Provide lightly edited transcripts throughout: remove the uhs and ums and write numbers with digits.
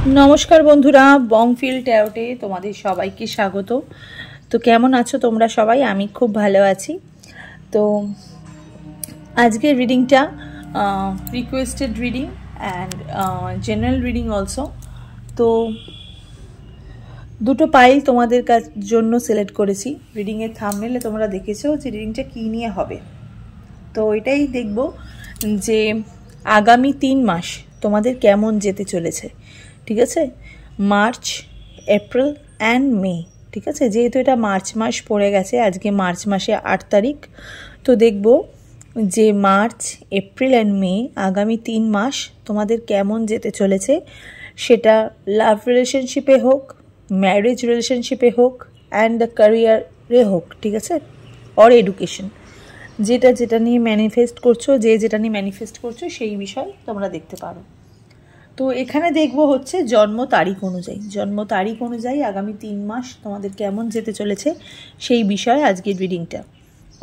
নমস্কার বন্ধুরা, বংফিল ট্যারোটে তোমাদের সবাইকে স্বাগত। তো কেমন আছো তোমরা সবাই? আমি খুব ভালো আছি। তো আজকের রিডিংটা requested reading and general reading also. তো দুটো পাইল তোমাদের জন্য সিলেক্ট করেছি। রিডিংয়ের থাম্বনেলে তোমরা দেখেছো যে রিডিংটা কী নিয়ে হবে। তো এটাই দেখব যে আগামী 3 মাস তোমাদের কেমন যেতে চলেছে। ঠিক আছে, মার্চ, এপ্রিল অ্যান্ড মে। ঠিক আছে, যেহেতু এটা মার্চ মাস পড়ে গেছে, আজকে মার্চ মাসে 8 তারিখ। তো দেখব যে মার্চ, এপ্রিল অ্যান্ড মে আগামী 3 মাস তোমাদের কেমন যেতে চলেছে। সেটা লাভ রিলেশনশিপে হোক, ম্যারেজ রিলেশনশিপে হোক অ্যান্ড দ্য ক্যারিয়ারে হোক। ঠিক আছে, অর এডুকেশন, যেটা নিয়ে ম্যানিফেস্ট করছো, যেটা নিয়ে ম্যানিফেস্ট করছো সেই বিষয় তোমরা দেখতে পারো। তো এখানে দেখব হচ্ছে জন্ম তারিখ অনুযায়ী আগামী 3 মাস তোমাদের কেমন যেতে চলেছে সেই বিষয়ে আজকের রিডিংটা।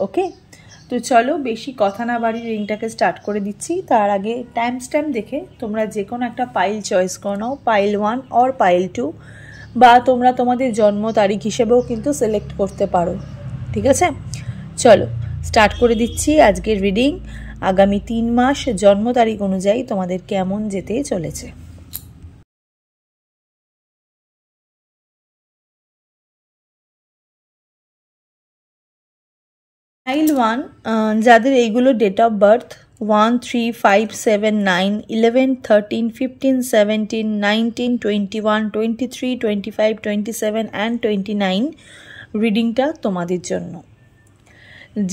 ওকে, তো চলো বেশি কথা না বাড়ি রিডিংটাকে স্টার্ট করে দিচ্ছি। তার আগে টাইম স্ট্যাম্প দেখে তোমরা যে কোনো একটা পাইল চয়েস করে নাও, পাইল 1 অর পাইল 2, বা তোমরা তোমাদের জন্ম তারিখ হিসেবেও কিন্তু সিলেক্ট করতে পারো। ঠিক আছে, চলো স্টার্ট করে দিচ্ছি আজকের রিডিং। আগামী 3 মাস জন্ম তারিখ অনুযায়ী তোমাদের কেমন যেতে চলেছে। পাইল 1, যাদের এইগুলো ডেট অফ বার্থ 1, 3, 5, 7, 9, 11, 13, 15, 17, 19, 21, 23, 25, 27 অ্যান্ড 29 রিডিংটা তোমাদের জন্য।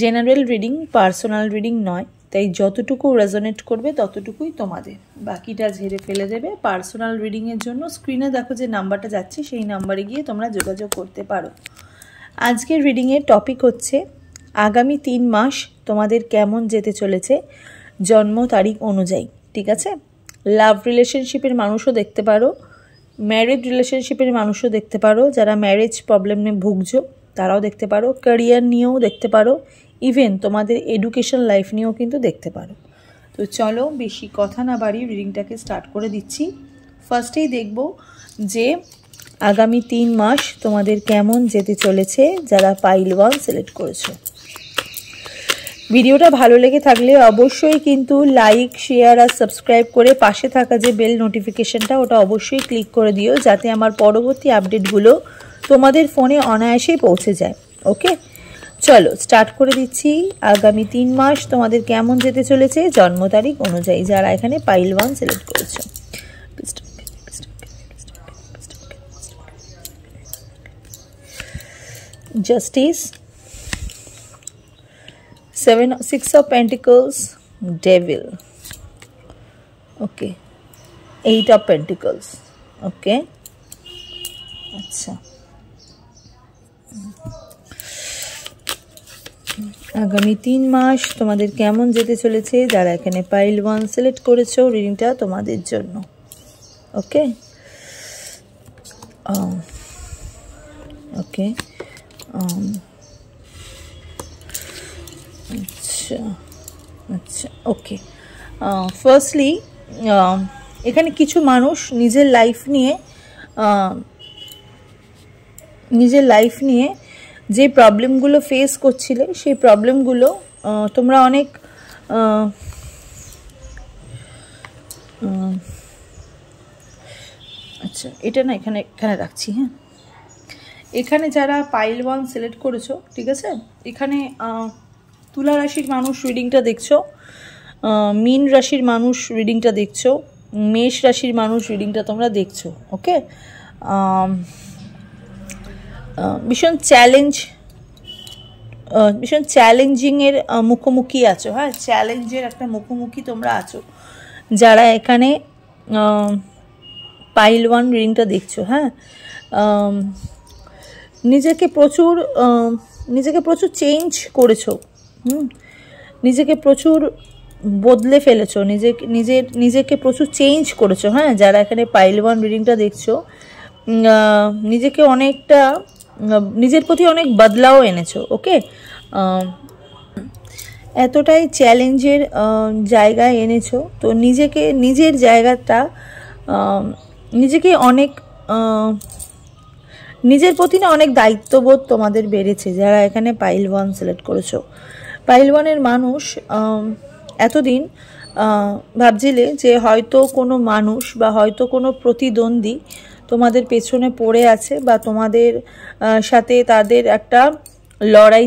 জেনারেল রিডিং, পার্সোনাল রিডিং নয়, তাই যতটুকু রেজোনেট করবে ততটুকুই তোমাদের, বাকিটা ঝেড়ে ফেলে দেবে। পার্সোনাল রিডিংয়ের জন্য স্ক্রিনে দেখো যে নাম্বারটা যাচ্ছে, সেই নাম্বারে গিয়ে তোমরা যোগাযোগ করতে পারো। আজকের রিডিংয়ের টপিক হচ্ছে আগামী 3 মাস তোমাদের কেমন যেতে চলেছে জন্ম তারিখ অনুযায়ী। ঠিক আছে, লাভ রিলেশনশিপের মানুষও দেখতে পারো, ম্যারেজ রিলেশনশিপের মানুষও দেখতে পারো, যারা ম্যারেজ প্রবলেম নিয়ে ভুগছো তারাও দেখতে পারো, ক্যারিয়ার নিয়েও দেখতে পারো, ইভেন তোমাদের এডুকেশন লাইফ নিয়েও কিন্তু দেখতে পারো। তো চলো বেশি কথা না বাড়িয়ে রিডিংটাকে স্টার্ট করে দিচ্ছি। ফার্স্টেই দেখব যে আগামী 3 মাস তোমাদের কেমন যেতে চলেছে যারা পাইল 1 সিলেক্ট করেছো। ভিডিওটা ভালো লেগে থাকলে অবশ্যই কিন্তু লাইক, শেয়ার আর সাবস্ক্রাইব করে পাশে থাকা যে বেল নোটিফিকেশনটা ওটা অবশ্যই ক্লিক করে দিও, যাতে আমার পরবর্তী আপডেটগুলো তোমাদের ফোনে অনায়াসেই পৌঁছে যায়। ওকে, চলো স্টার্ট করে দিচ্ছি। আগামী 3 মাস তোমাদের কেমন যেতে চলেছে জন্ম তারিখ অনুযায়ী যারা এখানে পাইল 1 সিলেক্ট করেছো। Justice, 6 of Pentacles, Devil, okay, 8 of Pentacles, okay, আচ্ছা। আগামী 3 মাস তোমাদের কেমন যেতে চলেছে যারা এখানে পাইল 1 সিলেক্ট করেছো, রিডিংটা তোমাদের জন্য। ওকে, ওকে, আচ্ছা, ওকে। ফার্স্টলি এখানে কিছু মানুষ নিজের লাইফ নিয়ে যে প্রবলেমগুলো ফেস করছিলে সেই প্রবলেমগুলো তোমরা অনেক আচ্ছা, এটা না এখানে রাখছি। হ্যাঁ, এখানে যারা পাইল 1 সিলেক্ট করেছো, ঠিক আছে, এখানে তুলা রাশির মানুষ রিডিংটা দেখছো, মীন রাশির মানুষ রিডিংটা দেখছো, মেষ রাশির মানুষ রিডিংটা তোমরা দেখছো। ওকে, ভীষণ চ্যালেঞ্জিংয়ের মুখোমুখি আছো। হ্যাঁ, চ্যালেঞ্জের একটা মুখোমুখি তোমরা আছো যারা এখানে পাইল 1 রিডিংটা দেখছো। হ্যাঁ, নিজেকে প্রচুর চেঞ্জ করেছো, নিজেকে প্রচুর বদলে ফেলেছো, নিজেকে প্রচুর চেঞ্জ করেছো। হ্যাঁ, যারা এখানে পাইল 1 রিডিংটা দেখছো, নিজেকে অনেকটা নিজের প্রতি অনেক বদলাও এনেছো। ওকে, এতটাই চ্যালেঞ্জের জায়গায় এনেছো, তো নিজের জায়গাটা নিজেকে অনেক নিজের প্রতি না অনেক দায়িত্ববোধ তোমাদের বেড়েছে যারা এখানে পাইল 1 সিলেক্ট করেছো। পাইল 1-এর মানুষ এতদিন ভাবছিলে যে হয়তো কোনো মানুষ বা হয়তো কোনো প্রতিদ্বন্দ্বী তোমাদের পেছনে পড়ে আছে বা তোমাদের সাথে তাদের একটা লড়াই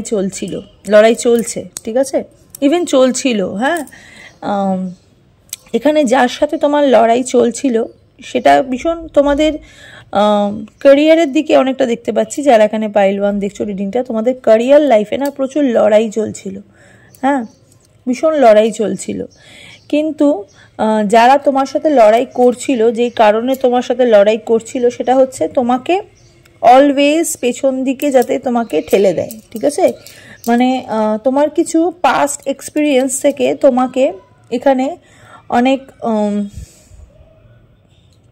চলছে, ঠিক আছে, ইভেন চলছিল। হ্যাঁ, এখানে যার সাথে তোমার লড়াই চলছিল সেটা ভীষণ তোমাদের ক্যারিয়ারের দিকে অনেকটা দেখতে পাচ্ছি। যারা এখানে পাইল 1 দেখছো রিডিংটা, তোমাদের ক্যারিয়ার লাইফে না প্রচুর লড়াই চলছিল। হ্যাঁ, ভীষণ লড়াই চলছিল, কিন্তু যারা তোমার সাথে লড়াই করছিল, যেই কারণে তোমার সাথে লড়াই করছিল সেটা হচ্ছে তোমাকে অলওয়েজ পেছন দিকে যাতে তোমাকে ঠেলে দেয়, ঠিক আছে। মানে তোমার কিছু পাস্ট এক্সপিরিয়েন্স থেকে তোমাকে এখানে অনেক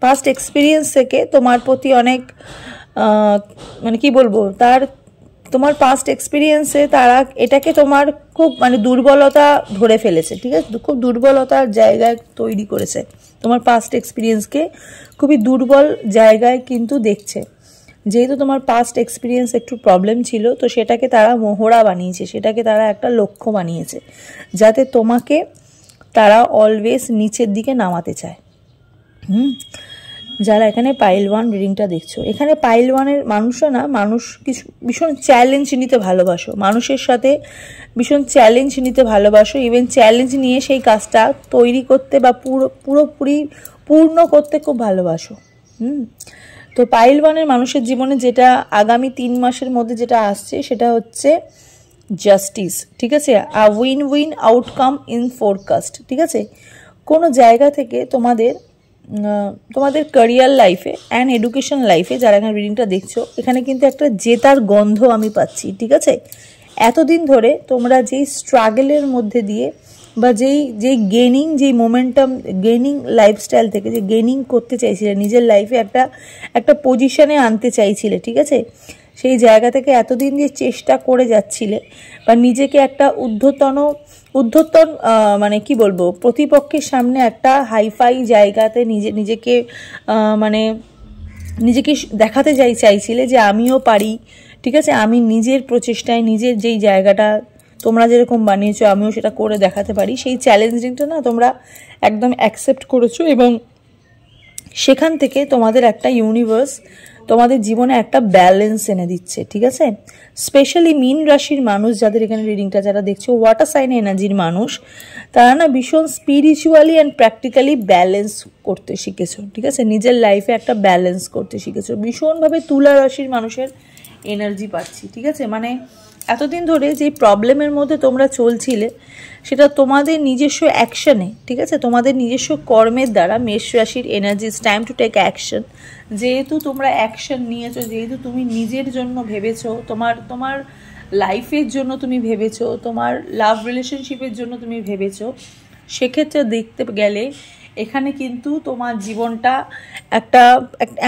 পাস্ট এক্সপিরিয়েন্স থেকে তোমার প্রতি অনেক মানে কি বলবো, তোমার পাস্ট এক্সপিরিয়েন্সে তারা এটাকে তোমার খুব মানে দুর্বলতা ধরে ফেলেছে, ঠিক আছে, খুব দুর্বলতার জায়গায় তৈরি করেছে। তোমার পাস্ট এক্সপিরিয়েন্সকে খুবই দুর্বল জায়গায় কিন্তু দেখছে। যেহেতু তোমার পাস্ট এক্সপিরিয়েন্স একটু প্রবলেম ছিল, তো সেটাকে তারা মোহরা বানিয়েছে, সেটাকে তারা একটা লক্ষ্য বানিয়েছে, যাতে তোমাকে তারা অলওয়েজ নিচের দিকে নামাতে চায়। যারা এখানে পাইল 1 রিডিংটা দেখছো, এখানে পাইল 1-এর মানুষরা না কিছু ভীষণ চ্যালেঞ্জ নিতে ভালোবাসো, মানুষের সাথে ভীষণ চ্যালেঞ্জ নিতে ভালোবাসো, ইভেন চ্যালেঞ্জ নিয়ে সেই কাজটা তৈরি করতে বা পুরোপুরি পূর্ণ করতে খুব ভালোবাসো। তো পাইল 1-এর মানুষের জীবনে যেটা আগামী 3 মাসের মধ্যে যেটা আসছে সেটা হচ্ছে জাস্টিস, ঠিক আছে, win win outcome in forecast, ঠিক আছে। কোনো জায়গা থেকে তোমাদের ক্যারিয়ার লাইফে অ্যান্ড এডুকেশন লাইফে যারা এখানে রিডিংটা দেখছো, এখানে কিন্তু একটা জেতার গন্ধ আমি পাচ্ছি, ঠিক আছে। এতদিন ধরে তোমরা যেই স্ট্রাগলের মধ্যে দিয়ে বা যেই মোমেন্টাম গেনিং লাইফস্টাইল থেকে যে গেনিং করতে চাইছিলে, নিজের লাইফে একটা পজিশনে আনতে চাইছিলে, ঠিক আছে, সেই জায়গা থেকে এতদিন যে চেষ্টা করে যাচ্ছিলে বা নিজেকে একটা ঊর্ধ্বতন মানে কি বলবো, প্রতিপক্ষের সামনে একটা হাইফাই জায়গাতে নিজেকে দেখাতে চাইছিলে যে আমিও পারি, ঠিক আছে, আমি নিজের প্রচেষ্টায় নিজের যেই জায়গাটা তোমরা যেরকম বানিয়েছো আমিও সেটা করে দেখাতে পারি, সেই চ্যালেঞ্জিংটা না তোমরা একদম অ্যাকসেপ্ট করেছো। এবং সেখান থেকে তোমাদের একটা ইউনিভার্স তোমাদের জীবনে একটা ব্যালেন্স এনে দিচ্ছে, ঠিক আছে। স্পেশালি মীন রাশির মানুষ যাদের এখানে রিডিংটা যারা দেখছো, ওয়াটার সাইন এনার্জির মানুষ, তারা না ভীষণ স্পিরিচুয়ালি অ্যান্ড প্র্যাকটিক্যালি ব্যালেন্স করতে শিখেছো, ঠিক আছে, নিজের লাইফে একটা ব্যালেন্স করতে শিখেছো। ভীষণভাবে তুলা রাশির মানুষের এনার্জি পাচ্ছি, ঠিক আছে। মানে এতদিন ধরে যে প্রবলেমের মধ্যে তোমরা চলছিলে সেটা তোমাদের নিজস্ব অ্যাকশনে, ঠিক আছে, তোমাদের নিজস্ব কর্মের দ্বারা মেষ রাশির energy time to take action. যেহেতু তোমরা অ্যাকশন নিয়েছো, যেহেতু তুমি নিজের জন্য ভেবেছো, তোমার লাইফের জন্য তুমি ভেবেছো, তোমার লাভ রিলেশনশিপের জন্য তুমি ভেবেছো, সেক্ষেত্রে দেখতে গেলে এখানে কিন্তু তোমার জীবনটা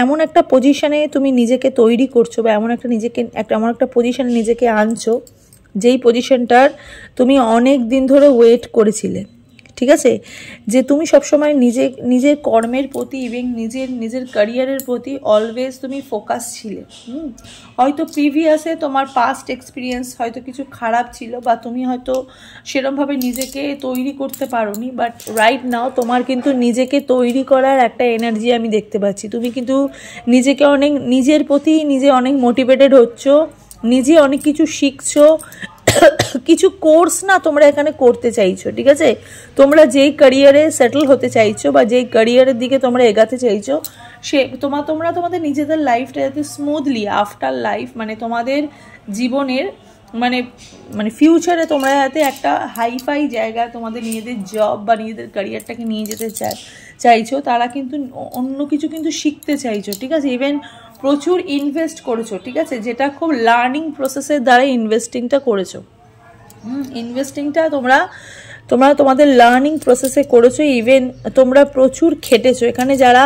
এমন একটা পজিশনে তুমি নিজেকে তৈরি করছো বা এমন একটা পজিশনে নিজেকে আনছো, যেই পজিশনটার তুমি অনেক দিন ধরে ওয়েট করেছিলে, ঠিক আছে, যে তুমি সবসময় নিজের কর্মের প্রতি এবং নিজের ক্যারিয়ারের প্রতি অলওয়েজ তুমি ফোকাস ছিলে। হয়তো প্রিভিয়াসে তোমার পাস্ট এক্সপিরিয়েন্স হয়তো কিছু খারাপ ছিল বা তুমি হয়তো সেরকমভাবে নিজেকে তৈরি করতে পারোনি, বাট রাইট নাও তোমার কিন্তু নিজেকে তৈরি করার একটা এনার্জি আমি দেখতে পাচ্ছি। তুমি কিন্তু নিজের প্রতি অনেক মোটিভেটেড হচ্ছ, নিজে অনেক কিছু শিখছো, কিছু কোর্স না তোমরা এখানে করতে চাইছো, ঠিক আছে। তোমরা যেই ক্যারিয়ারে সেটেল হতে চাইছো বা যেই ক্যারিয়ারের দিকে তোমরা এগাতে চাইছো, তোমরা তোমাদের নিজেদের লাইফটা যাতে স্মুথলি আফটার লাইফ, মানে তোমাদের জীবনের মানে ফিউচারে তোমরা যাতে একটা হাইফাই জায়গা তোমাদের নিজেদের জব বা নিজেদের ক্যারিয়ারটাকে নিয়ে যেতে চাইছো, তারা কিন্তু অন্য কিছু কিন্তু শিখতে চাইছো, ঠিক আছে। ইভেন প্রচুর ইনভেস্ট করেছো, ঠিক আছে, যেটা খুব লার্নিং প্রসেসের দ্বারা ইনভেস্টিংটা করেছো। ইনভেস্টিংটা তোমরা তোমাদের লার্নিং প্রসেসে করেছো, ইভেন তোমরা প্রচুর খেটেছো। এখানে যারা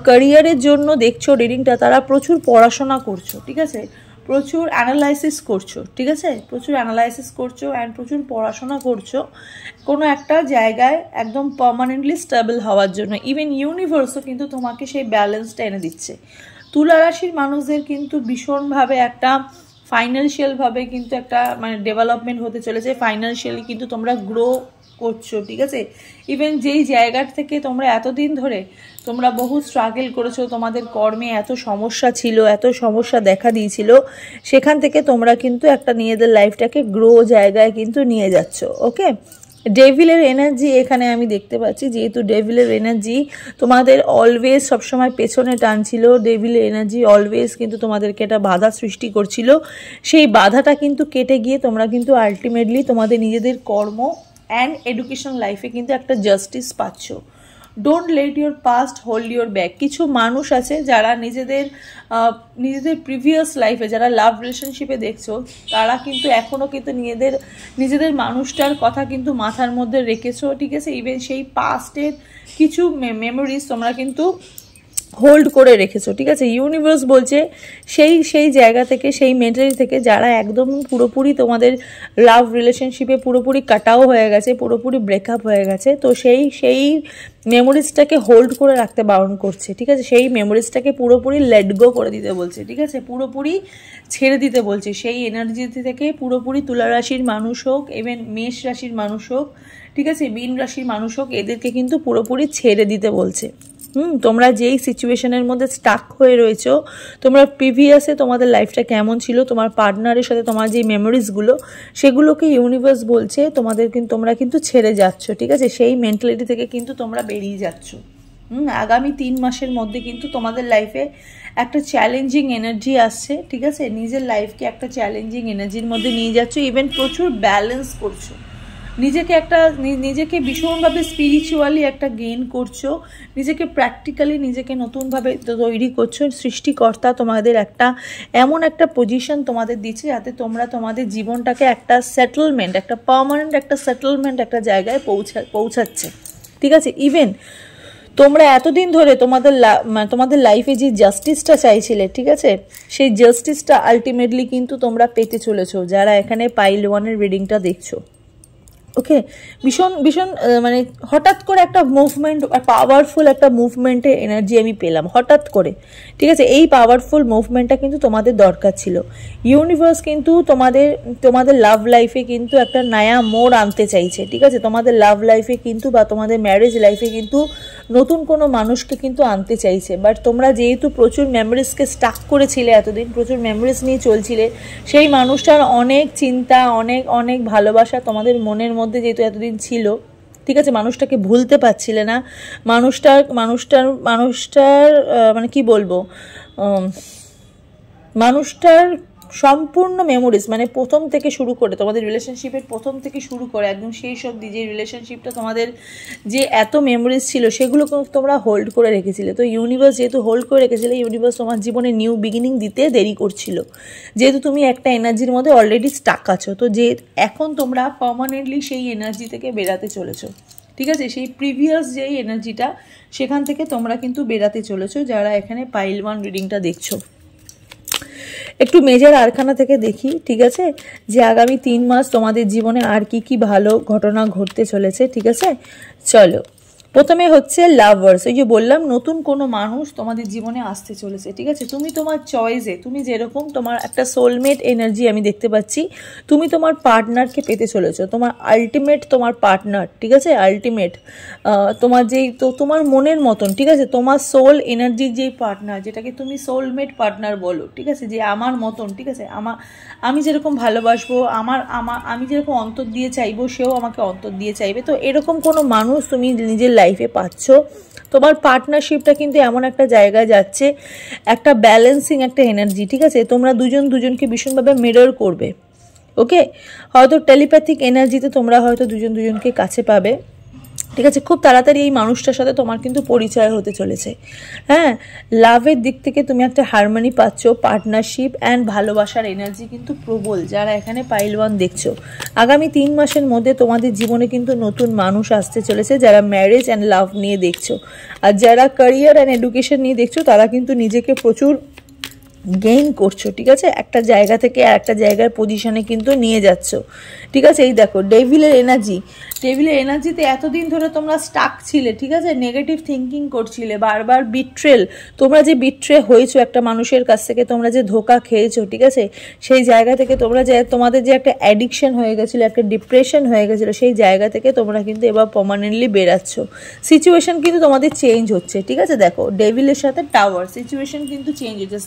ক্যারিয়ারের জন্য দেখছো রিডিংটা, তারা প্রচুর পড়াশোনা করছো, ঠিক আছে, প্রচুর অ্যানালাইসিস করছো, ঠিক আছে, প্রচুর অ্যানালাইসিস করছো অ্যান্ড প্রচুর পড়াশোনা করছো কোনো একটা জায়গায় একদম পার্মানেন্টলি স্টেবল হওয়ার জন্য। ইভেন ইউনিভার্সও কিন্তু তোমাকে সেই ব্যালেন্সটা এনে দিচ্ছে। তুলা রাশির মানুষদের কিন্তু ভীষণভাবে একটা ফাইন্যান্সিয়ালভাবে কিন্তু একটা মানে ডেভেলপমেন্ট হতে চলেছে, ফাইন্যান্সিয়ালি কিন্তু তোমরা গ্রো করছো, ঠিক আছে। ইভেন যেই জায়গার থেকে তোমরা এতদিন ধরে তোমরা বহু স্ট্রাগল করেছো, তোমাদের কর্মে এত সমস্যা ছিল, এত সমস্যা দেখা দিয়েছিল, সেখান থেকে তোমরা কিন্তু একটা নিজেদের লাইফটাকে গ্রো জায়গায় কিন্তু নিয়ে যাচ্ছ। ওকে, ডেভিলের এনার্জি এখানে আমি দেখতে পাচ্ছি, যেহেতু ডেভিলের এনার্জি তোমাদের অলওয়েজ সবসময় পেছনে টানছিল, ডেভিলের এনার্জি অলওয়েজ কিন্তু তোমাদেরকে একটা বাধা সৃষ্টি করছিল, সেই বাধাটা কিন্তু কেটে গিয়ে তোমরা কিন্তু আলটিমেটলি তোমাদের নিজেদের কর্ম অ্যান্ড এডুকেশন লাইফে কিন্তু একটা জাস্টিস পাচ্ছ। Don't let your past hold your back. কিছু মানুষ আছে যারা নিজেদের প্রিভিয়াস লাইফে যারা লাভ রিলেশনশিপে দেখছো, তারা কিন্তু এখনও কিন্তু নিজেদের মানুষটার কথা কিন্তু মাথার মধ্যে রেখেছো, ঠিক আছে। ইভেন সেই পাস্টের কিছু মেমোরিজ তোমরা কিন্তু হোল্ড করে রেখেছো, ঠিক আছে। ইউনিভার্স বলছে সেই জায়গা থেকে, সেই মেন্টালিটি থেকে যারা একদম পুরোপুরি তোমাদের লাভ রিলেশনশিপে পুরোপুরি কাটাও হয়ে গেছে, পুরোপুরি ব্রেকআপ হয়ে গেছে, তো সেই মেমোরিজটাকে হোল্ড করে রাখতে বারণ করছে, ঠিক আছে। সেই মেমোরিজটাকে পুরোপুরি লেট গো করে দিতে বলছে, ঠিক আছে, পুরোপুরি ছেড়ে দিতে বলছে। সেই এনার্জি থেকে পুরোপুরি তুলা রাশির মানুষ হোক, ইভেন মেষ রাশির মানুষ হোক, ঠিক আছে, মীন রাশির মানুষ হোক, এদেরকে কিন্তু পুরোপুরি ছেড়ে দিতে বলছে। তোমরা যেই সিচুয়েশনের মধ্যে স্টাক হয়ে রয়েছো, তোমরা প্রিভিয়াসে তোমাদের লাইফটা কেমন ছিল, তোমার পার্টনারের সাথে তোমার যে মেমোরিজগুলো, সেগুলোকে ইউনিভার্স বলছে তোমরা কিন্তু ছেড়ে যাচ্ছ, ঠিক আছে। সেই মেন্টালিটি থেকে কিন্তু তোমরা বেরিয়ে যাচ্ছ। আগামী 3 মাসের মধ্যে কিন্তু তোমাদের লাইফে একটা চ্যালেঞ্জিং এনার্জি আসছে, ঠিক আছে। নিজের লাইফকে একটা চ্যালেঞ্জিং এনার্জির মধ্যে নিয়ে যাচ্ছ, ইভেন প্রচুর ব্যালেন্স করছো, নিজেকে ভীষণভাবে স্পিরিচুয়ালি একটা গেইন করছো, নিজেকে প্র্যাকটিক্যালি নিজেকে নতুনভাবে তৈরি করছো। সৃষ্টিকর্তা তোমাদের এমন একটা পজিশন তোমাদের দিচ্ছে যাতে তোমরা তোমাদের জীবনটাকে একটা সেটেলমেন্ট, একটা পার্মানেন্ট একটা সেটেলমেন্ট একটা জায়গায় পৌঁছাচ্ছে, ঠিক আছে। ইভেন তোমরা এতদিন ধরে তোমাদের লাইফে যে জাস্টিসটা চাইছিলে, ঠিক আছে, সেই জাস্টিসটা আলটিমেটলি কিন্তু তোমরা পেতে চলেছো যারা এখানে পাইল 1-এর রিডিংটা দেখছো। ওকে, ভীষণ মানে হঠাৎ করে একটা মুভমেন্ট, পাওয়ারফুল একটা মুভমেন্টের এনার্জি আমি পেলাম হঠাৎ করে, ঠিক আছে। এই পাওয়ারফুল মুভমেন্টটা কিন্তু তোমাদের দরকার ছিল। ইউনিভার্স কিন্তু তোমাদের লাভ লাইফে কিন্তু একটা নয়া মোড় আনতে চাইছে, ঠিক আছে। তোমাদের লাভ লাইফে কিন্তু বা তোমাদের ম্যারেজ লাইফে কিন্তু নতুন কোনো মানুষকে কিন্তু আনতে চাইছে। বাট তোমরা যেহেতু প্রচুর মেমোরিজকে স্টাক করেছিলে, এতদিন প্রচুর মেমোরিজ নিয়ে চলছিলে, সেই মানুষটার অনেক চিন্তা, অনেক ভালোবাসা তোমাদের মনের মধ্যে যেহেতু এতদিন ছিল, ঠিক আছে, মানুষটাকে ভুলতে পারছিলে না। মানুষটার মানে কি বলবো, মানুষটার সম্পূর্ণ মেমোরিজ, মানে প্রথম থেকে শুরু করে তোমাদের রিলেশনশিপের প্রথম থেকে শুরু করে একদম শেষ অবধি যে রিলেশনশিপটা তোমাদের যে এত মেমোরিজ ছিল, সেগুলো তোমরা হোল্ড করে রেখেছিলে। তো ইউনিভার্স যেহেতু হোল্ড করে রেখেছিলে, ইউনিভার্স তোমার জীবনে নিউ বিগিনিং দিতে দেরি করছিল, যেহেতু তুমি একটা এনার্জির মধ্যে অলরেডি স্টাক আছো। তো যে এখন তোমরা পার্মানেন্টলি সেই এনার্জি থেকে বেরাতে চলেছো, ঠিক আছে। সেই প্রিভিয়াস যেই এনার্জিটা, সেখান থেকে তোমরা কিন্তু বেরাতে চলেছো যারা এখানে পাইল 1 রিডিংটা দেখছো। একটু মেজর আরখানা থেকে দেখি, ঠিক আছে, যে আগামী 3 মাস তোমাদের জীবনে আর কি ভালো ঘটনা ঘটতে চলেছে, ঠিক আছে। চলো, প্রথমে হচ্ছে লাভার্স। ওই যে বললাম, নতুন কোনো মানুষ তোমাদের জীবনে আসতে চলেছে, ঠিক আছে। তুমি তোমার চয়েসে, তুমি যেরকম তোমার একটা সোলমেট এনার্জি আমি দেখতে পাচ্ছি, তুমি তোমার পার্টনারকে পেতে চলেছো, তোমার আলটিমেট তোমার পার্টনার, ঠিক আছে। আলটিমেট তোমার তোমার মনের মতন, ঠিক আছে, তোমার সোল এনার্জির যেই পার্টনার, যেটাকে তুমি সোলমেট পার্টনার বলো, ঠিক আছে, যে আমার মতন, ঠিক আছে, আমি যেরকম ভালোবাসবো, আমি যেরকম অন্তর দিয়ে চাইবো, সেও আমাকে অন্তর দিয়ে চাইবে। তো এরকম কোনো মানুষ তুমি নিজের লাইফে পাচ্ছ। তোমার পার্টনারশিপটা কিন্তু এমন একটা জায়গায় যাচ্ছে, একটা ব্যালেন্সিং একটা এনার্জি, ঠিক আছে। তোমরা দুজনকে ভীষণভাবে মিরর করবে, ওকে। হয়তো টেলিপ্যাথিক এনার্জিতে তোমরা হয়তো দুজনকে কাছে পাবে, ঠিক আছে। খুব তাড়াতাড়ি এই মানুষটার সাথে তোমার কিন্তু পরিচয় হতে চলেছে। হ্যাঁ, লাভের দিক থেকে তুমি একটা হারমোনি পাচ্ছ, পার্টনারশিপ অ্যান্ড ভালোবাসার এনার্জি কিন্তু প্রবল যারা এখানে পাইল 1 দেখছো। আগামী 3 মাসের মধ্যে তোমাদের জীবনে কিন্তু নতুন মানুষ আসতে চলেছে যারা ম্যারেজ অ্যান্ড লাভ নিয়ে দেখছো। আর যারা ক্যারিয়ার অ্যান্ড এডুকেশন নিয়ে দেখছো, তারা কিন্তু নিজেকে প্রচুর গেইন করছো, ঠিক আছে, একটা জায়গা থেকে আর একটা জায়গার পজিশনে কিন্তু নিয়ে যাচ্ছ, ঠিক আছে। এই দেখো ডেভিলের এনার্জিতে এতদিন ধরে তোমরা স্টাক ছিলে, ঠিক আছে, নেগেটিভ থিঙ্কিং করছিলে, বারবার বিট্রেল, তোমরা যে বিট্রে হয়েছো একটা মানুষের কাছ থেকে, তোমরা যে ধোকা খেয়েছো, ঠিক আছে, সেই জায়গা থেকে তোমরা যে তোমাদের যে একটা অ্যাডিকশন হয়ে গেছিলো, একটা ডিপ্রেশন হয়ে গেছিলো, সেই জায়গা থেকে তোমরা কিন্তু এবার পার্মানেন্টলি বেরাচ্ছ। সিচুয়েশন কিন্তু তোমাদের চেঞ্জ হচ্ছে, ঠিক আছে। দেখো ডেভিলের সাথে টাওয়ার, সিচুয়েশন কিন্তু চেঞ্জ হচ্ছে,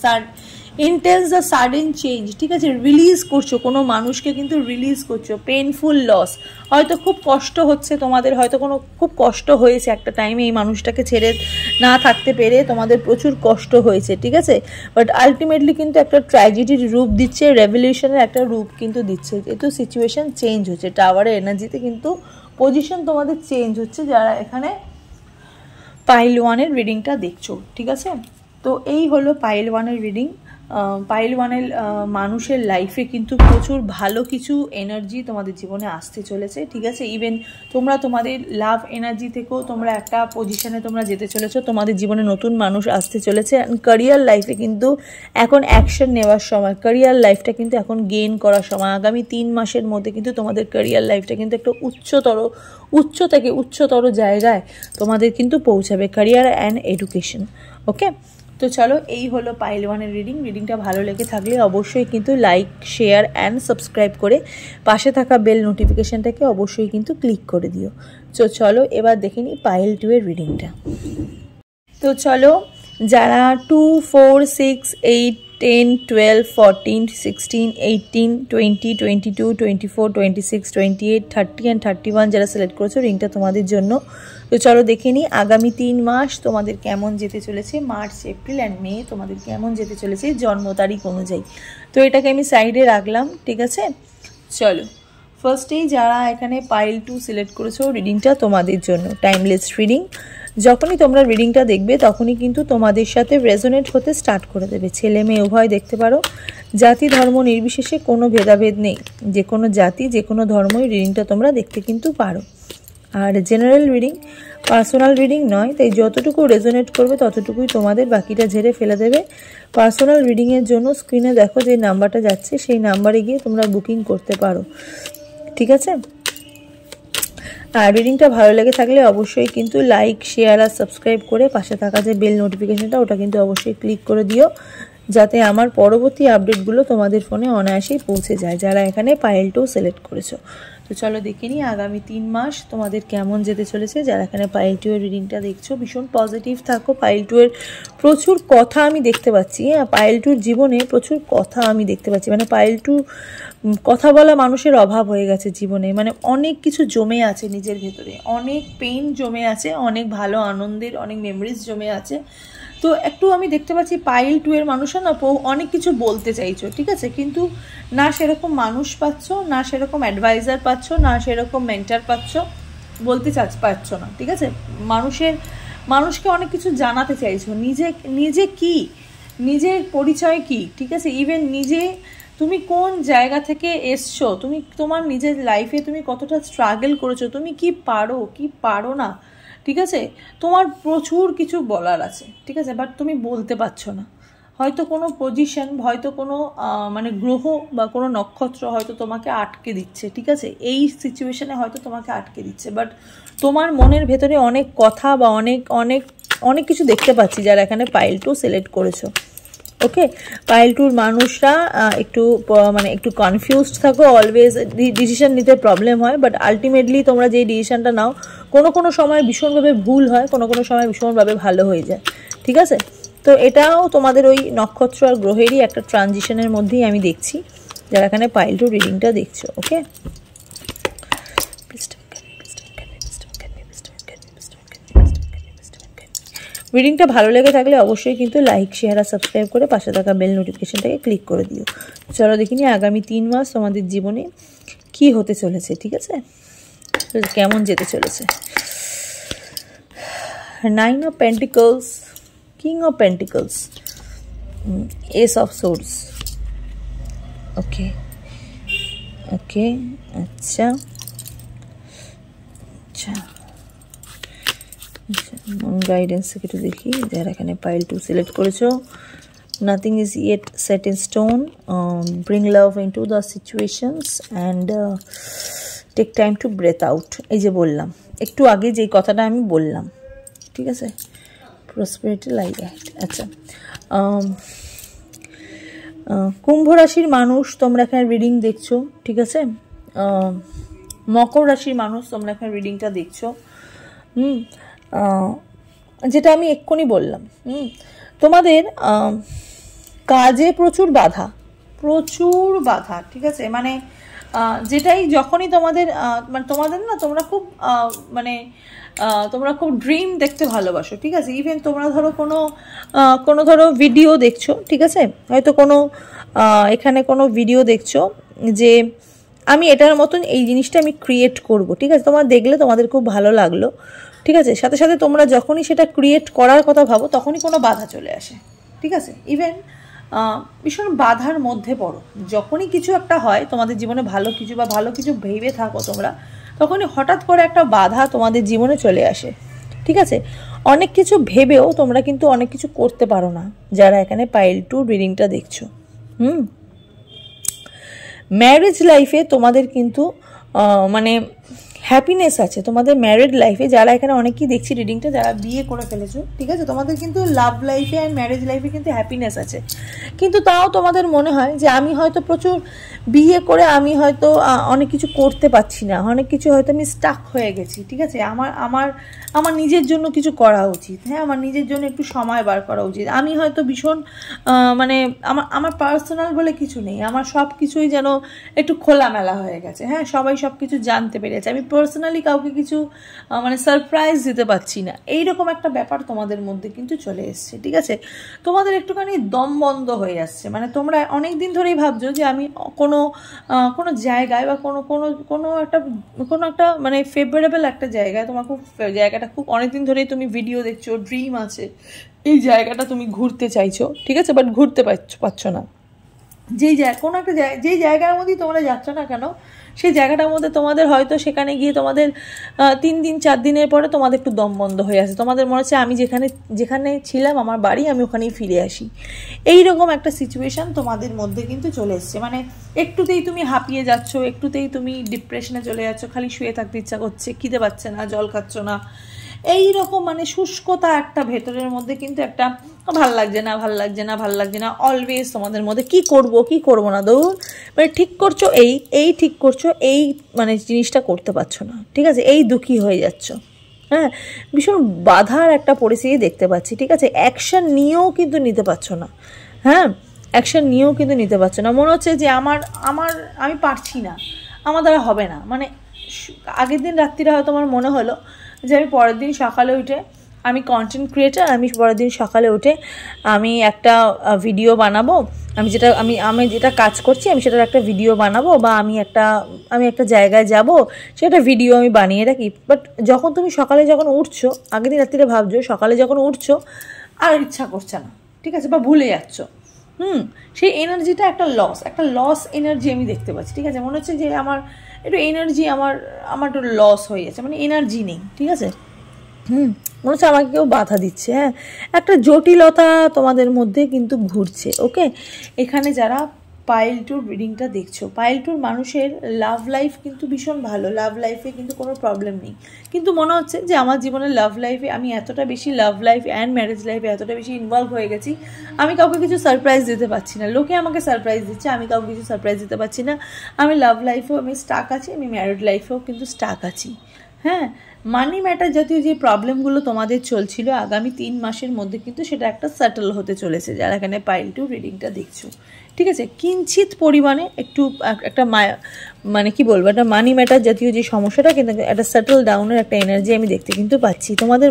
ইন্টেন্স দ্য সাডেন চেঞ্জ, ঠিক আছে, রিলিজ করছো কোনো মানুষকে, কিন্তু রিলিজ করছো। পেনফুল লস, হয়তো খুব কষ্ট হচ্ছে তোমাদের, হয়তো খুব কষ্ট হয়েছে একটা টাইমে এই মানুষটাকে ছেড়ে না থাকতে পেরে, তোমাদের প্রচুর কষ্ট হয়েছে, ঠিক আছে, বাট আলটিমেটলি কিন্তু একটা ট্র্যাজেডির রূপ দিচ্ছে, রেভলিউশনের একটা রূপ কিন্তু দিচ্ছে, যেহেতু সিচুয়েশন চেঞ্জ হচ্ছে। টাওয়ারের এনার্জিতে কিন্তু পজিশন তোমাদের চেঞ্জ হচ্ছে, যারা এখানে পাইল 1-এর রিডিংটা দেখছো, ঠিক আছে। তো এই হলো পাইল 1-এর রিডিং। পাইল 1-এর মানুষের লাইফে কিন্তু প্রচুর ভালো কিছু এনার্জি তোমাদের জীবনে আসতে চলেছে, ঠিক আছে। ইভেন তোমরা তোমাদের লাভ এনার্জি থেকেও তোমরা একটা পজিশনে তোমরা যেতে চলেছো, তোমাদের জীবনে নতুন মানুষ আসতে চলেছে। ক্যারিয়ার লাইফে কিন্তু এখন অ্যাকশন নেওয়ার সময়, ক্যারিয়ার লাইফটা কিন্তু এখন গেইন করার সময়। আগামী 3 মাসের মধ্যে কিন্তু তোমাদের ক্যারিয়ার লাইফটা কিন্তু একটা উচ্চ থেকে উচ্চতর জায়গায় তোমাদের কিন্তু পৌঁছাবে, ক্যারিয়ার অ্যান্ড এডুকেশন। ওকে, তো চলো এই হলো পাইল 1-এর রিডিংটা ভালো লেগে থাকলে অবশ্যই কিন্তু লাইক, শেয়ার অ্যান্ড সাবস্ক্রাইব করে পাশে থাকা বেল নোটিফিকেশানটাকে অবশ্যই কিন্তু ক্লিক করে দিও। তো চলো এবার দেখে নিই পাইল 2-এর রিডিংটা। তো চলো যারা 2, 4, 6, 8, 10, 12, 14, 16, 18, 20, 22, 24, 26, 28, 30 অ্যান্ড 31 যারা সিলেক্ট করেছো, রিংটা তোমাদের জন্য। তো চলো দেখে নিই আগামী 3 মাস তোমাদের কেমন যেতে চলেছে, মার্চ, এপ্রিল অ্যান্ড মে তোমাদের কেমন যেতে চলেছে জন্ম তারিখ অনুযায়ী। তো এটাকে আমি সাইডে রাখলাম, ঠিক আছে। চলো ফার্স্টেই যারা এখানে পাইল 2 সিলেক্ট করেছো, রিডিংটা তোমাদের জন্য টাইমলেস রিডিং। যখনই তোমরা রিডিংটা দেখবে তখনই কিন্তু তোমাদের সাথে রেজোনেট হতে স্টার্ট করে দেবে। ছেলে মেয়ে উভয় দেখতে পারো, জাতি ধর্ম নির্বিশেষে কোনো ভেদাভেদ নেই, যে কোনো জাতি যে কোনো ধর্মই রিডিংটা তোমরা দেখতে কিন্তু পারো। আর জেনারেল রিডিং, পার্সোনাল রিডিং নয়, তাই যতটুকু রেজোনেট করবে ততটুকুই তোমাদের, বাকিটা ঝেড়ে ফেলে দেবে। পার্সোনাল রিডিংয়ের জন্য স্ক্রিনে দেখো যে নাম্বারটা যাচ্ছে, সেই নাম্বারে গিয়ে তোমরা বুকিং করতে পারো, ঠিক আছে। আর রিডিংটা ভালো লেগে থাকলে অবশ্যই কিন্তু লাইক, শেয়ার আর সাবস্ক্রাইব করে পাশে থাকা যে বেল নোটিফিকেশনটা ওটা কিন্তু অবশ্যই ক্লিক করে দিও, যাতে আমার পরবর্তী আপডেটগুলো তোমাদের ফোনে অনায়াসেই পৌঁছে যায় যারা এখানে পাইল 2 সিলেক্ট করেছো। তো চলো দেখে নিই আগামী 3 মাস তোমাদের কেমন যেতে চলেছে যারা এখানে পাইল 2 এর রিডিংটা দেখছো। ভীষণ পজিটিভ থাকো, পাইল 2 এর প্রচুর কথা আমি দেখতে পাচ্ছি, হ্যাঁ, পাইল 2 জীবনে প্রচুর কথা আমি দেখতে পাচ্ছি, মানে পাইল 2 কথা বলা মানুষের অভাব হয়ে গেছে জীবনে, মানে অনেক কিছু জমে আছে নিজের ভেতরে, অনেক পেইন জমে আছে, অনেক ভালো আনন্দের অনেক মেমোরিজ জমে আছে। তো একটু আমি দেখতে পাচ্ছি পাইল 2 এর মানুষরা না অনেক কিছু বলতে চাইছো, ঠিক আছে, কিন্তু না সেরকম মানুষ পাচ্ছ, না সেরকম অ্যাডভাইজার পাচ্ছ, না সেরকম মেন্টার পাচ্ছ, বলতে পারছো না, ঠিক আছে। মানুষকে অনেক কিছু জানাতে চাইছো, নিজে কি, নিজের পরিচয় কি, ঠিক আছে, ইভেন তুমি কোন জায়গা থেকে এসছো, তোমার নিজের লাইফে তুমি কতটা স্ট্রাগল করেছো, তুমি কি পারো না, ঠিক আছে, তোমার প্রচুর কিছু বলার আছে, ঠিক আছে, বাট তুমি বলতে পারছো না। হয়তো কোনো পজিশন, হয়তো কোনো মানে গ্রহ বা কোনো নক্ষত্র হয়তো তোমাকে আটকে দিচ্ছে, ঠিক আছে, এই সিচুয়েশনে হয়তো তোমাকে আটকে দিচ্ছে, বাট তোমার মনের ভেতরে অনেক কথা বা অনেক অনেক অনেক কিছু দেখতে পাচ্ছি যারা এখানে পাইল 2 সিলেক্ট করেছো। ওকে, পাইল 2 মানুষরা একটু কনফিউজড থাকো, অলওয়েজ ডিসিশন নিতে প্রবলেম হয়, বাট আলটিমেটলি তোমরা যেই ডিসিশনটা নাও কোনো সময় ভীষণভাবে ভুল হয়, কোনো সময় ভীষণভাবে ভালো হয়ে যায়, ঠিক আছে। তো এটাও তোমাদের ওই নক্ষত্র আর গ্রহেরই একটা ট্রানজিশনের মধ্যেই আমি দেখছি যারা এখানে পাইল 2 রিডিংটা দেখছো। ওকে, রিডিংটা ভালো লেগে থাকলে অবশ্যই কিন্তু লাইক, শেয়ার আর সাবস্ক্রাইব করে পাশে থাকা বেল নোটিফিকেশনটাকে ক্লিক করে দিও। চলো দেখিনি আগামী 3 মাস তোমাদের জীবনে কি হতে চলেছে, ঠিক আছে, কেমন যেতে চলেছে। 9 of Pentacles, King of Pentacles, Ace of Swords, ওকে আচ্ছা গাইডেন্স থেকে একটু দেখি যারা এখানে পাইল 2 সিলেক্ট করেছো, nothing is yet set in stone. Bring love into the situations and take time to breathe out. এই যে বললাম একটু আগে যে কথাটা আমি বললাম, ঠিক আছে, প্রসপেরিটি লাইফ। আচ্ছা, কুম্ভ রাশির মানুষ তোমরা এখানে রিডিং দেখছো, ঠিক আছে। মকর রাশির মানুষ তোমরা এখানে রিডিংটা দেখছো। যেটা আমি এক্ষুনি বললাম, তোমাদের কাজে প্রচুর বাধা, ঠিক আছে। মানে যেটাই যখনই তোমাদের মানে তোমাদের না, তোমরা খুব মানে তোমরা খুব ড্রিম দেখতে ভালোবাসো, ঠিক আছে। ইভেন তোমরা ধরো কোনো ধরো ভিডিও দেখছো, ঠিক আছে, হয়তো এখানে কোনো ভিডিও দেখছো যে আমি এটার মতন এই জিনিসটা আমি ক্রিয়েট করব, ঠিক আছে। তোমরা দেখলে তোমাদের খুব ভালো লাগলো, ঠিক আছে। সাথে সাথে তোমরা যখনই সেটা ক্রিয়েট করার কথা ভাবো তখনই কোনো বাধা চলে আসে, ঠিক আছে। ইভেন ভীষণ বাধার মধ্যে পড়ো যখনই কিছু একটা হয় তোমাদের জীবনে, ভালো কিছু বা ভালো কিছু ভেবে থাকো তোমরা, তখনই হঠাৎ করে একটা বাধা তোমাদের জীবনে চলে আসে, ঠিক আছে। অনেক কিছু ভেবেও তোমরা কিন্তু অনেক কিছু করতে পারো না, যারা এখানে পাইল 2 রিডিংটা দেখছো। ম্যারেজ লাইফে তোমাদের কিন্তু মানে হ্যাপিনেস আছে, তোমাদের ম্যারিড লাইফে। যারা এখানে অনেকেই দেখছি রিডিংটা যারা বিয়ে করে ফেলেছো, ঠিক আছে, তোমাদের কিন্তু লাভ লাইফে অ্যান্ড ম্যারেজ লাইফে কিন্তু হ্যাপিনেস আছে। কিন্তু তাও তোমাদের মনে হয় যে আমি হয়তো প্রচুর বিয়ে করে আমি হয়তো অনেক কিছু করতে পারছি না, অনেক কিছু হয়তো আমি স্টাক হয়ে গেছি, ঠিক আছে। আমার নিজের জন্য কিছু করা উচিত, হ্যাঁ, আমার নিজের জন্য একটু সময় বার করা উচিত। আমি হয়তো ভীষণ মানে আমার পার্সোনাল বলে কিছু নেই, আমার সব কিছুই যেন একটু খোলামেলা হয়ে গেছে, হ্যাঁ, সবাই সব কিছু জানতে পেরেছে, আমি পার্সোনালি কাউকে কিছু মানে সারপ্রাইজ দিতে পারছি না, এইরকম একটা ব্যাপার তোমাদের মধ্যে কিন্তু চলে এসছে, ঠিক আছে। তোমাদের একটুখানি দম বন্ধ হয়ে যাচ্ছে, মানে তোমরা অনেক দিন ধরেই ভাবছো যে আমি কোনো জায়গায় বা কোনো একটা মানে ফেভারেবল একটা জায়গায়, তোমার খুব জায়গাটা খুব অনেকদিন ধরেই তুমি ভিডিও দেখছো, ড্রিম আছে, এই জায়গাটা তুমি ঘুরতে চাইছো, ঠিক আছে, বাট ঘুরতে পারছো না। যেই জায়গার মধ্যেই তোমরা যাচ্ছ না কেন, সেই জায়গাটার মধ্যে তোমাদের হয়তো সেখানে গিয়ে তোমাদের 3 দিন 4 দিনের পরে তোমাদের একটু দম বন্ধ হয়ে আসে, তোমাদের মনে হচ্ছে আমি যেখানে ছিলাম আমার বাড়ি, আমি ওখানেই ফিরে আসি। এইরকম একটা সিচুয়েশান তোমাদের মধ্যে কিন্তু চলে এসছে, মানে একটুতেই তুমি হাঁপিয়ে যাচ্ছ, একটুতেই তুমি ডিপ্রেশনে চলে যাচ্ছ, খালি শুয়ে থাকতে ইচ্ছা করছে, খিদে পাচ্ছে না, জল খাচ্ছ না, এইরকম মানে শুষ্কতা একটা ভেতরের মধ্যে কিন্তু একটা ভাল লাগছে না অলওয়েজ তোমাদের মধ্যে। কি করব না দৌড়, মানে ঠিক করছো ঠিক করছো, এই মানে জিনিসটা করতে পারছো না, ঠিক আছে, এই দুঃখী হয়ে যাচ্ছ, হ্যাঁ, ভীষণ বাধার একটা পরিস্থিতি দেখতে পাচ্ছি, ঠিক আছে। অ্যাকশন নিয়েও কিন্তু নিতে পারছো না, হ্যাঁ, মনে হচ্ছে যে আমি পারছি না, আমার দ্বারা হবে না। মানে আগের দিন রাত্রিরে হয়তো আমার মনে হলো যে আমি পরের দিন সকালে উঠে, আমি কন্টেন্ট ক্রিয়েটার, আমি পরের দিন সকালে উঠে আমি একটা ভিডিও বানাবো, আমি যেটা কাজ করছি আমি সেটার একটা ভিডিও বানাবো, বা আমি একটা জায়গায় যাব, সেটা ভিডিও আমি বানিয়ে রাখি। বাট যখন তুমি সকালে যখন উঠছো, আগের দিন রাত্রিরে ভাবছো, সকালে যখন উঠছো আর ইচ্ছা করছে না, ঠিক আছে, বা ভুলে যাচ্ছ, সেই এনার্জিটা একটা লস এনার্জি আমি দেখতে পাচ্ছি, ঠিক আছে। মনে হচ্ছে যে আমার একটু এনার্জি আমার একটু লস হয়ে যাচ্ছে, মানে এনার্জি নেই, ঠিক আছে। মনে হচ্ছে আমাকে কেউ বাধা দিচ্ছে, হ্যাঁ, একটা জটিলতা তোমাদের মধ্যে কিন্তু ঘুরছে, ওকে। এখানে যারা পাইল 2 রিডিংটা দেখছো, পাইল 2 মানুষের লাভ লাইফ কিন্তু ভীষণ ভালো, লাভ লাইফে কিন্তু কোনো প্রবলেম নেই, কিন্তু মনে হচ্ছে যে আমার জীবনের লাভ লাইফে আমি এতটা বেশি লাভ লাইফ অ্যান্ড ম্যারেজ লাইফে এতটা বেশি ইনভলভ হয়ে গেছি, আমি কাউকে কিছু সারপ্রাইজ দিতে পারছি না, লোকে আমাকে সারপ্রাইজ দিচ্ছে, আমি কাউকে কিছু সারপ্রাইজ দিতে পারছি না। আমি লাভ লাইফেও আমি স্টাক আছি, আমি ম্যারিড লাইফেও কিন্তু স্টাক আছি, হ্যাঁ। মানি ম্যাটার জাতীয় যে প্রবলেমগুলো তোমাদের চলছিল আগামী 3 মাসের মধ্যে কিন্তু সেটা একটা সেটেল হতে চলেছে, যারা এখানে পাইল 2 রিডিংটা দেখছো, ঠিক আছে। কিঞ্চিত পরিমাণে একটা মানে কি বলবো, একটা মানি ম্যাটার জাতীয় যে সমস্যাটা, কিন্তু একটা সেটেল ডাউনের একটা এনার্জি আমি দেখতে কিন্তু পাচ্ছি। তোমাদের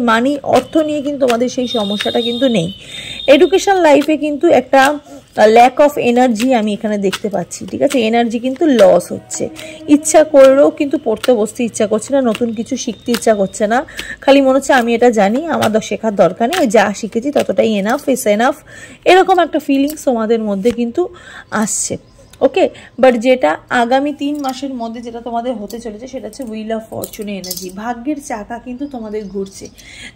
অর্থ নিয়ে কিন্তু তোমাদের সেই সমস্যাটা কিন্তু নেই। এডুকেশন লাইফে কিন্তু একটা ল্যাক অফ এনার্জি আমি এখানে দেখতে পাচ্ছি, ঠিক আছে। এনার্জি কিন্তু লস হচ্ছে, ইচ্ছা করলেও কিন্তু পড়তে বসতে ইচ্ছা করছে না, নতুন কিছু শিখতে ইচ্ছা করছে না, খালি মনে হচ্ছে আমি এটা জানি, আমার শেখার দরকার নেই, যা শিখেছি ততটাই এনাফ, এরকম একটা ফিলিংস তোমাদের মধ্যে কিন্তু আসছে। ওকে, বাট যেটা আগামী 3 মাসের মধ্যে যেটা তোমাদের হতে চলেছে সেটা হচ্ছে হুইল অফ ফরচুন এনার্জি। ভাগ্যের চাকা কিন্তু তোমাদের ঘুরছে।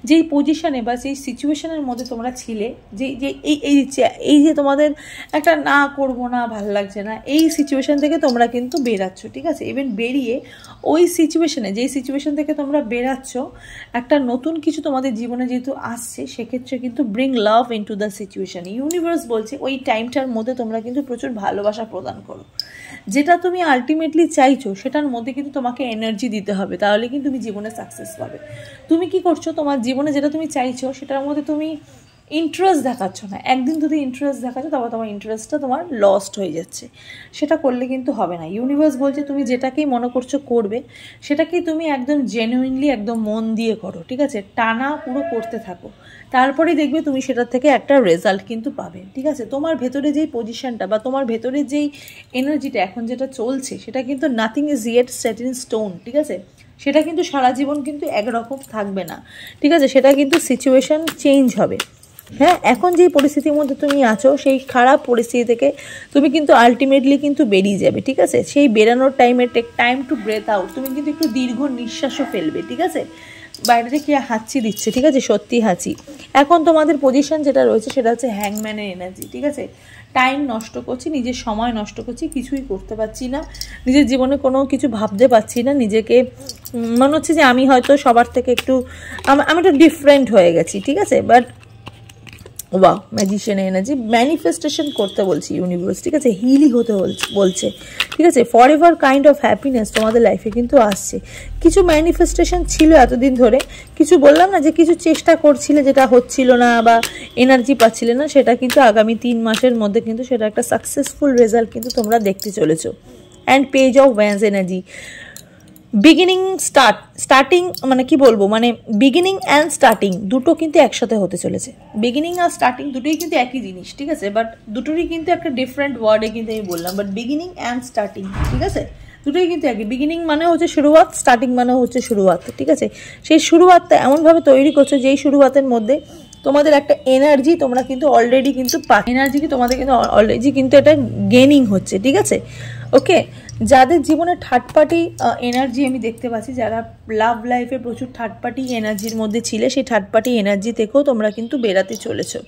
যেই পজিশনে বা যেই সিচুয়েশনের মধ্যে তোমরা ছিলে, এই যে তোমাদের একটা না করবো না, ভাল লাগছে না, এই সিচুয়েশন থেকে তোমরা কিন্তু বেরাচ্ছ, ঠিক আছে। ইভেন বেরিয়ে ওই সিচুয়েশনে, যেই সিচুয়েশন থেকে তোমরা বেরাচ্ছ, একটা নতুন কিছু তোমাদের জীবনে যেহেতু আসছে, সেক্ষেত্রে কিন্তু bring love into the situation. Universe বলছে ওই টাইমটার মধ্যে তোমরা কিন্তু প্রচুর ভালোবাসা প্রদান করো। যেটা তুমি আলটিমেটলি চাইছো সেটার মধ্যে কিন্তু তোমাকে এনার্জি দিতে হবে, তাহলে কিন্তু তুমি জীবনে সাকসেস পাবে। তুমি কি করছো, তোমার জীবনে যেটা তুমি চাইছো সেটার মধ্যে তুমি ইন্টারেস্ট দেখাচ্ছ না। একদিন যদি ইন্টারেস্ট দেখাচ্ছ, তারপর তোমার ইন্টারেস্টটা তোমার লস্ট হয়ে যাচ্ছে। সেটা করলে কিন্তু হবে না। ইউনিভার্স বলছে তুমি যেটাকেই মনে করছো করবে, সেটাকেই তুমি একদম জেনুইনলি একদম মন দিয়ে করো, ঠিক আছে। টানা পুরো করতে থাকো, তারপরেই দেখবে তুমি সেটার থেকে একটা রেজাল্ট কিন্তু পাবে, ঠিক আছে। তোমার ভেতরে যেই পজিশনটা বা তোমার ভেতরে যেই এনার্জিটা এখন যেটা চলছে, সেটা কিন্তু nothing is yet set in stone, ঠিক আছে। সেটা কিন্তু সারা জীবন কিন্তু একরকম থাকবে না, ঠিক আছে। সেটা কিন্তু সিচুয়েশন চেঞ্জ হবে। হ্যাঁ, এখন যেই পরিস্থিতির মধ্যে তুমি আছো, সেই খারাপ পরিস্থিতি থেকে তুমি কিন্তু আলটিমেটলি কিন্তু বেরিয়ে যাবে, ঠিক আছে। সেই বেরানোর টাইমে take time to breathe out, তুমি কিন্তু একটু দীর্ঘ নিঃশ্বাসও ফেলবে, ঠিক আছে। বাইরে থেকে হাঁচি দিচ্ছে, ঠিক আছে, সত্যি হাঁচি। এখন তোমাদের পজিশন যেটা রয়েছে সেটা হচ্ছে হ্যাংম্যানের এনার্জি, ঠিক আছে। টাইম নষ্ট করছি, নিজের সময় নষ্ট করছি, কিছুই করতে পারছি না, নিজের জীবনে কোনো কিছু ভাবতে পারছি না, নিজেকে মনে হচ্ছে যে আমি হয়তো সবার থেকে একটু আমি একটু ডিফারেন্ট হয়ে গেছি, ঠিক আছে। But wow, magician energy, manifestation করতে বলছি ইউনিভার্স, ঠিক আছে। হিলি হতে বলছে, ঠিক আছে। For ever kind of happiness তোমাদের লাইফে কিন্তু আসছে। কিছু ম্যানিফেস্টেশন ছিল এতদিন ধরে, কিছু বললাম না যে কিছু চেষ্টা করছিলে যেটা হচ্ছিল না বা এনার্জি পাচ্ছিলে না, সেটা কিন্তু আগামী 3 মাসের মধ্যে কিন্তু সেটা একটা সাকসেসফুল রেজাল্ট কিন্তু তোমরা দেখতে চলেছো। And page of wands energy, beginning starting, মানে কি বলবো, মানে বিগিনিং অ্যান্ড স্টার্টিং দুটো কিন্তু একসাথে হতে চলেছে। বিগিনিং আর স্টার্টিং দুটোই কিন্তু একই জিনিস, ঠিক আছে, বাট দুটোরই কিন্তু একটা ডিফারেন্ট ওয়ার্ডে কিন্তু আমি বললাম। বাট বিগিনিং অ্যান্ড স্টার্টিং, ঠিক আছে, দুটোই কিন্তু একই। বিগিনিং মানে হচ্ছে শুরুয়াত, স্টার্টিং মানে হচ্ছে শুরুয়াত, ঠিক আছে। সেই শুরুয়াতটা এমনভাবে তৈরি করছো যেই শুরুয়াতের মধ্যে তোমাদের একটা এনার্জি তোমরা কিন্তু অলরেডি কিন্তু এনার্জি কি তোমাদের কিন্তু অলরেডি কিন্তু এটা গেনিং হচ্ছে, ঠিক আছে। ওকে, যাদের জীবনে থার্ড পার্টি এনার্জি আমি দেখতে পাচ্ছি, যারা লাভ লাইফে প্রচুর থার্ড পার্টি এনার্জির মধ্যে ছিলে, সেই থার্ড পার্টি এনার্জি থেকেও তোমরা কিন্তু বেরাতে চলেছো।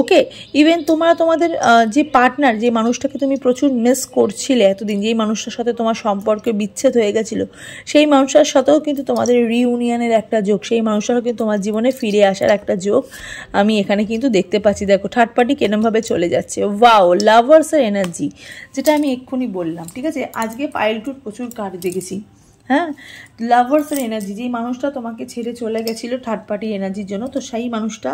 ওকে, ইভেন তোমরা তোমাদের যে পার্টনার, যে মানুষটাকে তুমি প্রচুর মিস করছিলে এতদিন, যেই মানুষটার সাথে তোমার সম্পর্কে বিচ্ছেদ হয়ে গেছিলো, সেই মানুষটার সাথেও কিন্তু তোমাদের রিউনিয়নের একটা যোগ, সেই মানুষটাও কিন্তু তোমার জীবনে ফিরে আসার একটা যোগ আমি এখানে কিন্তু দেখতে পাচ্ছি। দেখো থার্ড পার্টি কেরমভাবে চলে যাচ্ছে। ওয়াও, লাভার্সের এনার্জি, যেটা আমি এক্ষুনি বললাম, ঠিক আছে। আজকে পাইল টুর প্রচুর কার্ড দেখেছি। হ্যাঁ, লাভার্সের এনার্জি, যেই মানুষটা তোমাকে ছেড়ে চলে গেছিলো থার্ড পার্টি এনার্জির জন্য, তো সেই মানুষটা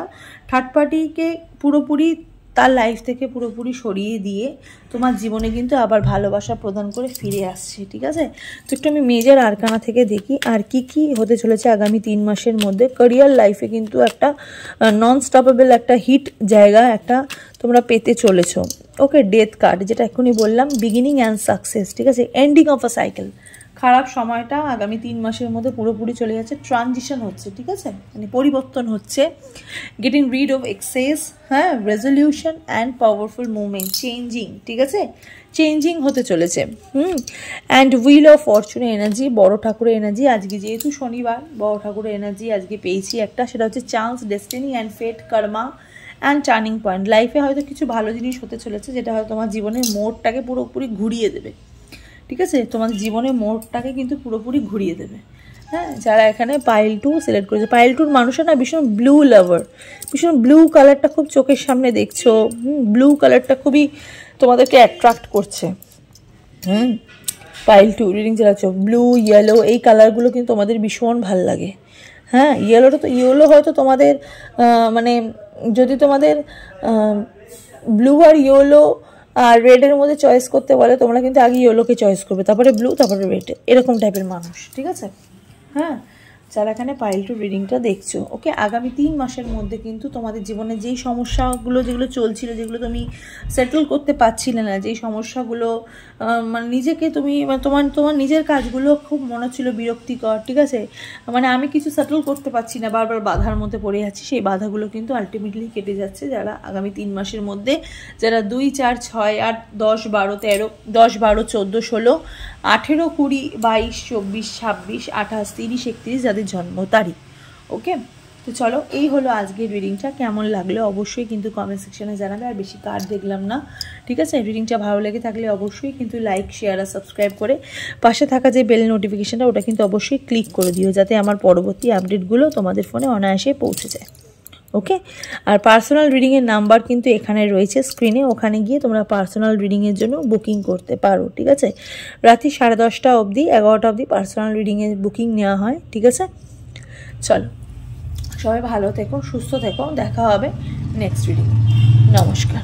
থার্ড পার্টিকে পুরোপুরি তার লাইফ থেকে পুরোপুরি সরিয়ে দিয়ে তোমার জীবনে কিন্তু আবার ভালোবাসা প্রদান করে ফিরে আসছে, ঠিক আছে। তো একটু আমি মেজর আরকানা থেকে দেখি আর কি কি হতে চলেছে আগামী 3 মাসের মধ্যে। ক্যারিয়ার লাইফে কিন্তু একটা নন স্টপেবল একটা হিট জায়গা একটা তোমরা পেতে চলেছো। ওকে, ডেথ কার্ড, যেটা এখনই বললাম, বিগিনিং অ্যান্ড সাকসেস, ঠিক আছে। এন্ডিং অফ আ সাইকেল, খারাপ সময়টা আগামী 3 মাসের মধ্যে পুরোপুরি চলে যাচ্ছে। ট্রানজিশন হচ্ছে, ঠিক আছে, মানে পরিবর্তন হচ্ছে। গেটিং রিড অফ এক্সেস, হ্যাঁ, resolution and powerful movement, changing, ঠিক আছে, চেঞ্জিং হতে চলেছে। And wheel of Fortune energy, বড় ঠাকুরের এনার্জি। আজকে যেহেতু শনিবার, বড় ঠাকুরের এনার্জি আজকে পেয়েছি একটা, সেটা হচ্ছে chance, destiny and fate, karma and turning point. লাইফে হয়তো কিছু ভালো জিনিস হতে চলেছে, যেটা হয়তো তোমার জীবনের মোড়টাকে পুরোপুরি ঘুরিয়ে দেবে, ঠিক আছে। তোমার জীবনের মোড়টাকে কিন্তু পুরোপুরি ঘুরিয়ে দেবে। হ্যাঁ, যারা এখানে পাইল টু সিলেক্ট করেছে, পাইল টুর মানুষের না ভীষণ ব্লু লাভার, ভীষণ ব্লু কালারটা খুব চোখের সামনে দেখছো। ব্লু কালারটা খুবই তোমাদেরকে অ্যাট্রাক্ট করছে। পাইল টু রিডিং চালাচ্ছ, ব্লু, ইয়েলো, এই কালারগুলো কিন্তু তোমাদের ভীষণ ভাল লাগে। হ্যাঁ, ইয়েলো হয়তো তোমাদের মানে যদি তোমাদের ব্লু আর ইয়েলো আর রেডের মধ্যে চয়েস করতে বলে, তোমরা কিন্তু আগে ইয়েলোকে চয়েস করবে, তারপরে ব্লু, তারপরে রেড, এরকম টাইপের মানুষ, ঠিক আছে। হ্যাঁ, যারা এখানে পাইল টু রিডিংটা দেখছো, ওকে, আগামী 3 মাসের মধ্যে কিন্তু তোমাদের জীবনে যেই সমস্যাগুলো যেগুলো চলছিল, যেগুলো তুমি সেটেল করতে পারছিলে না, যেই সমস্যাগুলো মানে নিজেকে তুমি তোমার নিজের কাজগুলো খুব মনে হচ্ছিল বিরক্তিকর, ঠিক আছে, মানে আমি কিছু সেটেল করতে পারছি না, বারবার বাধার মধ্যে পড়ে যাচ্ছি, সেই বাধাগুলো কিন্তু আলটিমেটলি কেটে যাচ্ছে। যারা আগামী 3 মাসের মধ্যে, যারা 2, 4, 6, 8, 10, 12, 13, 10, 12, 14, 16, 18, 20, 22, 24, 26, 28, 30, 31 যাদের জন্ম তারিখ, ওকে। তো চলো, এই হলো আজকের রিডিংটা। কেমন লাগলো অবশ্যই কিন্তু কমেন্ট সেকশনে জানাবে। আর বেশি কার্ড দেখলাম না, ঠিক আছে। রিডিংটা ভালো লেগে থাকলে অবশ্যই কিন্তু লাইক, শেয়ার আর সাবস্ক্রাইব করে পাশে থাকা যে বেল নোটিফিকেশানটা ওটা কিন্তু অবশ্যই ক্লিক করে দিও, যাতে আমার পরবর্তী আপডেটগুলো তোমাদের ফোনে অনায়াসে পৌঁছে যায়, ওকে। আর পার্সোনাল রিডিংয়ের নাম্বার কিন্তু এখানে রয়েছে স্ক্রিনে, ওখানে গিয়ে তোমরা পার্সোনাল রিডিংয়ের জন্য বুকিং করতে পারো, ঠিক আছে। রাত্রি 10:30 অবধি, 11টা অবধি পার্সোনাল রিডিংয়ের বুকিং নেওয়া হয়, ঠিক আছে। চলো, সবাই ভালো থেকো, সুস্থ থেকো, দেখা হবে নেক্সট রিডিং। নমস্কার।